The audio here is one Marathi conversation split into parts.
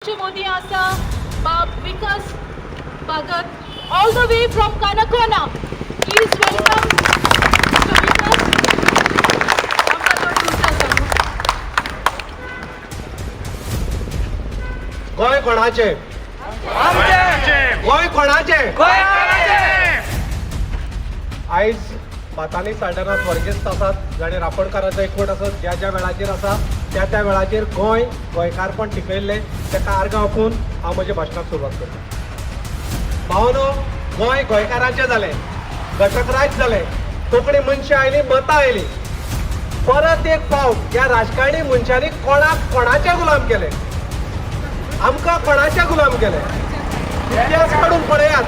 Modi Asa, Vikas Bhagat, all the way from Kanakona. Please welcome Mr. Vikas. गोय कोणाचे गोय कोणाचे आयज बातानी साल्टना स्वर्गेस्त आसात जाणे रापणकाराचो एकवट आसत ज्या ज्या वेळाचेर आसा त्या वेळाचेर गोंयकारपण टिकयल्ले तेका आर्गां आपून हांव म्हज्या भाशणाक सुरवात करता। भावनो गोंयकारांचें जालें, घटकराज जालें, कोंकणी मनशां आयलीं, मतां आयलीं, परत एक फावट ह्या राजकारणी मनशांनी कोणाचे गुलाम केले, आमकां कोणाचे गुलाम केले इतिहास काडून पळयात।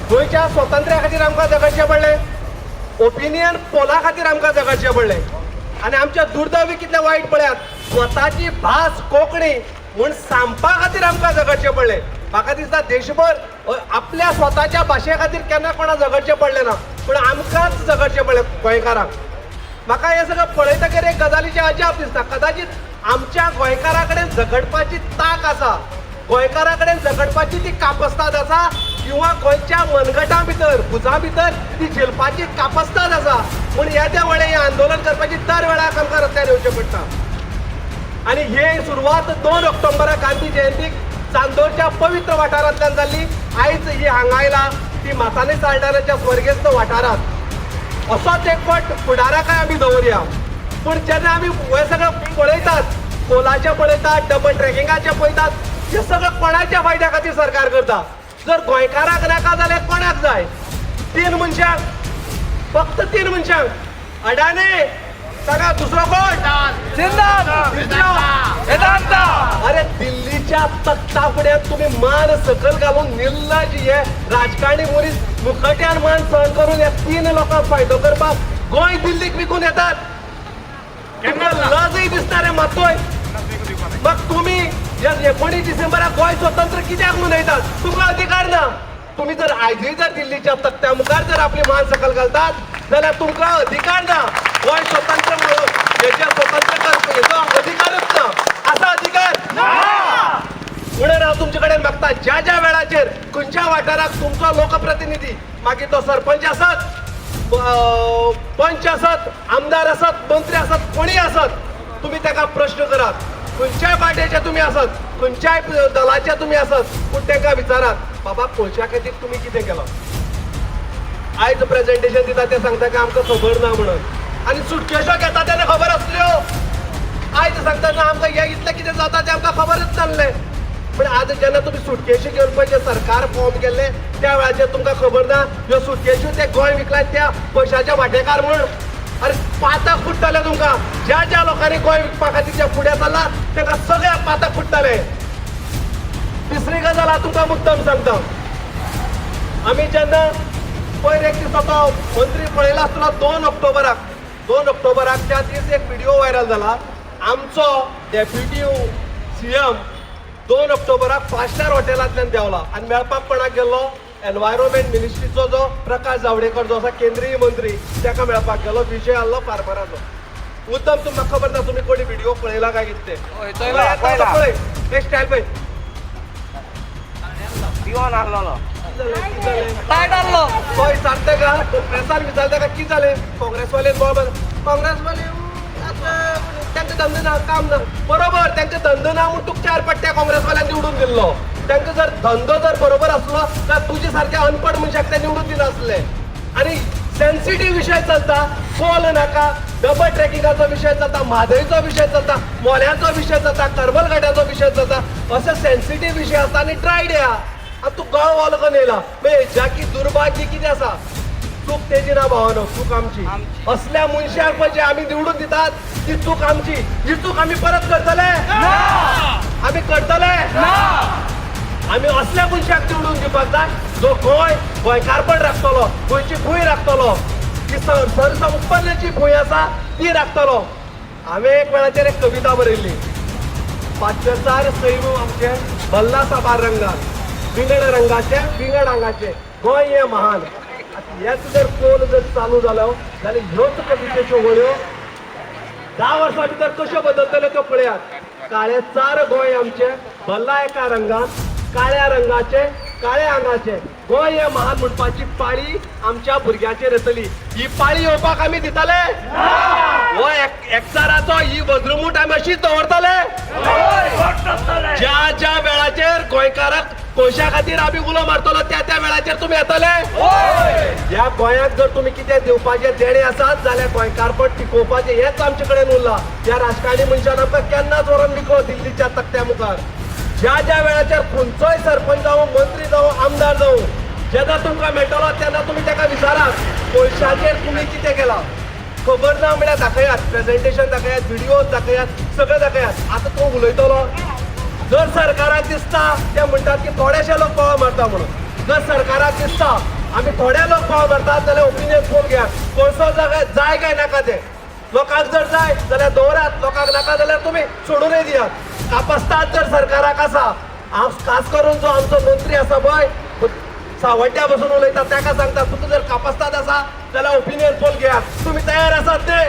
गोंयच्या स्वातंत्र्या खातीर आमकां झगडचें पडलें, ओपिनियन पोला खातीर आमकां झगडचें पडलें आनी आमच्या दुर्दैवी कितलें वायट पळयात, स्वताची भास कोंकणी म्हूण सांगपा खातीर आमकां झगडचें पडलें। म्हाका दिसता देशभर आपल्या स्वताच्या भाशे खातीर केन्ना कोणा झगडचें पडलें ना, पूण आमकांच झगडचें पडलें गोंयकारांक। म्हाका हें सगळें पळयतकीर एक गजालीची अजाप दिसता, कदाचित आमच्या गोंयकारा कडेन झगडपाची ताक आसा, गोंयकारा कडेन झगडपाची ती कापस्ताद आसा, किंवा गोंयच्या मनगटां भितर भुजां भितर ती झेलपाची कापस्ताद आसा, पूण येद्या वेळेर हें आंदोलन करपाची दर वेळार आमकां रस्त्यार येवचें पडटा। आनी हे सुरवात 2 ऑक्टोबराक गांधी जयंतीक चांदोरच्या पवित्र वाठारांतल्यान जाल्ली। आयज ही हांगा आयला ती मातानी साल्टाराच्या स्वर्गेस्त वाठारांत। असोच एकवट फुडाराकाय आमी दवरया, पूण जेन्ना आमी हे सगळें पळयतात, पोलाचें पळयतात, डबल ट्रॅकिंगाचें पळयतात, हें सगळें कोणाच्या फायद्या खातीर सरकार करता? जर गोंयकाराक नाका जाल्यार कोणाक जाय? 3 मनशांक, फक्त 3 मनशांक। अडाणी सांगा दुसरो कोण? अरे दिल्लीच्या तख्ता फुड्यात तुम्ही मान सकल घालून निर्लज हे राजकारणी मनीस मुखट्यान मान सहन करून या 3 लोकांक फायदो करपाक गोंय दिल्लीक विकून येतात। लजय दिसणारे मातोय मग तुम्ही या 19 डिसेंबराक गोंय स्वतंत्र कित्याक मनयतात? तुमकां अधिकार ना। तुम्ही जर आयजय जर दिल्लीच्या तख्त्या मुखार जर आपली मान सकल घालतात जाल्यार तुमकां अधिकार ना गोंय स्वतंत्र म्हणून हेचे स्वतंत्र करपाचो अधिकारच ना। असा अधिकार म्हणून हांव तुमचे कडेन मागता, ज्या ज्या वेळाचेर खंयच्या वाठाराक तुमचो लोकप्रतिनिधी, मागीर तो सरपंच आसत, पंच आसत, आमदार आसत, मंत्री आसत, कोणी आसत, तुम्ही ताका प्रश्न करात। खंयच्याय पार्टीचे तुम्ही आसत, खंयच्याय दलाचे तुम्ही आसत, पूण तांकां विचारात बाबा गोंयच्या खातीर तुमी कितें केलां? आयज प्रेझेंटेशन दिता ते सांगता की आमकां खबर ना म्हणून, आनी सुटकेशो घेता तेन्ना खबर आसल्यो। आयज सांगता ना आमकां हे इतलें कितें जाता तें आमकां खबरच नासलें, पण आज जेन्ना तुमी सुटकेशी घेवन पळय सरकार फॉर्म केल्ले त्या वेळाचेर तुमकां खबर ना ह्यो सुटकेश्यो ते गोंय विकल्यात त्या पयशाचे वांटेकार म्हूण। अरे पाताक फुट्टले तुमकां, ज्या ज्या लोकांनी गोंय विकपा खातीर जे फुडें चल्ला तांकां सगळ्यांक पाताक फुट्टले। तिसरी गजाल हांव तुमकां मुद्दम सांगता, आमी जेन्ना पयर एक दीस तो मंत्री पळयला आसतलो 2 ऑक्टोबराक त्या दीस एक व्हिडिओ व्हायरल जाला। आमचो डेप्युटी CM 2 ऑक्टोबराक 5 स्टार हॉटेलांतल्यान देंवला आनी मेळपाक कोणाक गेल्लो? एनवायरमेंट मिनिस्ट्रीचो जो प्रकाश जावडेकर जो आसा केंद्रीय मंत्री, ताका मेळपाक गेलो। विशय आसलो फार्मराचो। मुद्दम तुमकां खबर ना तुमी कोणी व्हिडिओ पळयला काय कितें पळय, एक स्टायल पळय तो सांगता का प्रेसार विचारता का कितें जालें? काँग्रेसवाले काँग्रेसवाले त्यांचे धंदो ना, काम ना। बरोबर, त्यांचे धंदो ना म्हणून तुका 4 पट्ट्या काँग्रेसवाल्यांनी निवडून दिल्लो। त्यांचा जर धंदो जर बरोबर असलो तर तुझे सारख्या अनपड मनशाक ते निवडून दिले असले। आणि सेन्सिटिव्ह विषय चलता, पोल नाका, डबल ट्रॅकिंगाचो विषय चलता, म्हादयचो विषय चलता, मोल्यांचो विषय चलता, करमल घाटाचो विषय चलता, असे सेन्सिटिव्ह विषय आसता आनी ट्राय द्या। तू गळ वालो करून येयला जाकी दुर्भाग्य कितें आसा? चूक तेजी ना भावानो, चूक आमची। असल्या मनशाक म्हणजे आम्ही निवडून दितात ती चूक आमची। ही चूक आम्ही परत करतले? आम्ही करतले? आम्ही असल्या मनशाक निवडून दिवपाक जाय जो गोंयकारपण राखतलो, गोंयची भूंय राखतलो, ती सरसंपन्नाची भूंय आसा ती राखतलो। हांवें एक वेळाचेर एक कविता बरयल्ली, 504 सैम आमचे भल्ला साबार रंगात, विंगड रंगाचे विंगड आंगाचे, गोंय हे महान। हेच जर पोल जर चालू जालो जाल्यार ह्योच कवितेच्यो वळ्यो 10 वर्सां भितर कश्यो बदलतल्यो त्यो पळयात। काळे चार गोंय आमचे भल्ला एका रंगान काळ्या रंगाचे काळ्या आंगाचे गोंय हे महान म्हणपाची पाळी आमच्या भुरग्याचेर येतली. ही पाळी येवपाक आमी दितले हो एकचाराचो ही वज्रमूठ आमी अशीच दवरतले. ज्या ज्या वेळाचेर गोंयकाराक कोळशा खातीर आमी उलो मारतलो त्या त्या वेळाचेर तुमी येतले. ह्या गोंयाक जर तुमी कितें दिवपाचे देणे आसात जाल्यार गोंयकारपण टिकोवपाचे हेच आमचे कडेन उरला. त्या राजकारणी मनशान आमकां केन्नाच व्हरून विकलो दिल्लीच्या तख्त्या मुखार. ज्या ज्या वेळाचेर खंयचोय सरपंच जावं मंत्री जावं आमदार जावं जेन्ना तुमकां मेळटलो तेन्ना तुमी ताका विचारात कोळशाचेर तुमी कितें केलां. खबर ना म्हळ्यार दाखयात, प्रेझेंटेशन दाखयात, व्हिडिओ दाखयात, सगळें दाखयात. आतां तो उलयतलो जर सरकाराक दिसता ते म्हणटात की थोडेशे लोक पाव मारता म्हणून. जर सरकाराक दिसता आमी थोडे लोक पाव मारतात जाल्यार ओपिनियन पोल घेयात. कोळसो जाय काय नाका ते लोकांक जर जाय जाल्यार दवरात, लोकांक नाका जाल्यार तुमी सोडूनय दियात. कापस्ताद जर सरकाराक आसा हांव खास करून जो आमचो मंत्री आसा पळय सावड्ड्या बसून उलयता ताका सांगता तुका जर कापस्ताद आसा जाल्यार ओपिनियन पोल घेयात. तुमी तयार आसात ते?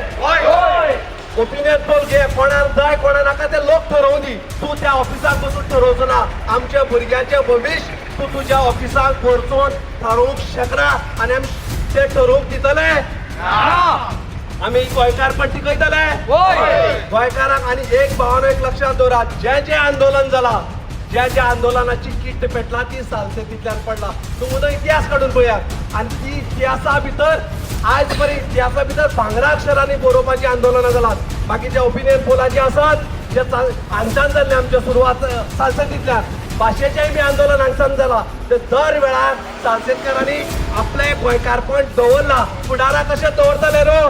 ओपिनियन पोल घे. कोणाक जाय कोणा नाका ते लोक ठरवूं दी. तूं त्या ऑफिसाक बसून ठरवचो ना. आमच्या भुरग्याचें भविश्य तूं तुज्या ऑफिसाक परतून ठरवूंक शकना आनी आमी ते ठरवूंक दितले. आमी गोंयकारपण टिकयतले गोंयकाराक. आनी एक भावना एक लक्षात दवरात जे आंदोलन जाला ज्या आंदोलनाची किट पेटला ती सालसेतींतल्यान पडला. तुमचो इतिहास काडून पळयात आनी ती इतिहासा भितर आज बरी इतिहासा भितर भांगरा अक्षरांनी बरोवपाची आंदोलनां जालात. बाकीच्या ओपिनियन पोलाची आसात जे हांगच्यान जाल्ले आमच्या सुरवात सालसेतींतल्यान. भाशेचेंय बी आंदोलन हांगच्यान जाला. ते दर वेळार सालसेतकारांनी आपले गोंयकारपण दवरला. फुडारा कशें दवरतले रो.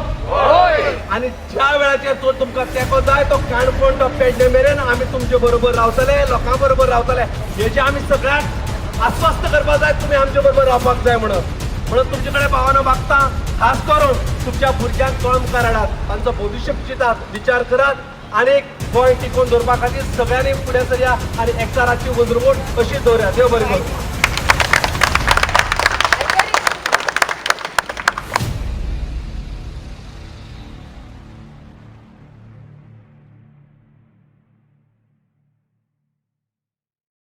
आनी ज्या वेळाचेर तो तुमकां तेंको जाय तो काणकोण तो पेडणे मेरेन आमी तुमचे बरोबर रावतले, लोकां बरोबर रावतले. हेजे आमी सगळ्यांक आस्वस्थ करपाक जाय तुमी आमचे बरोबर रावपाक जाय म्हणून तुमचे कडेन भावना मागता. खास करून तुमच्या भुरग्यांक कळम कराडात, तांचो भविश्य चिंतात, विचार करात आनी गोंय टिकोवन दवरपा खातीर सगळ्यांनी फुडें सरया आनी एकचाराची वज्रमूठ अशी दवरया. देव बरें करूं.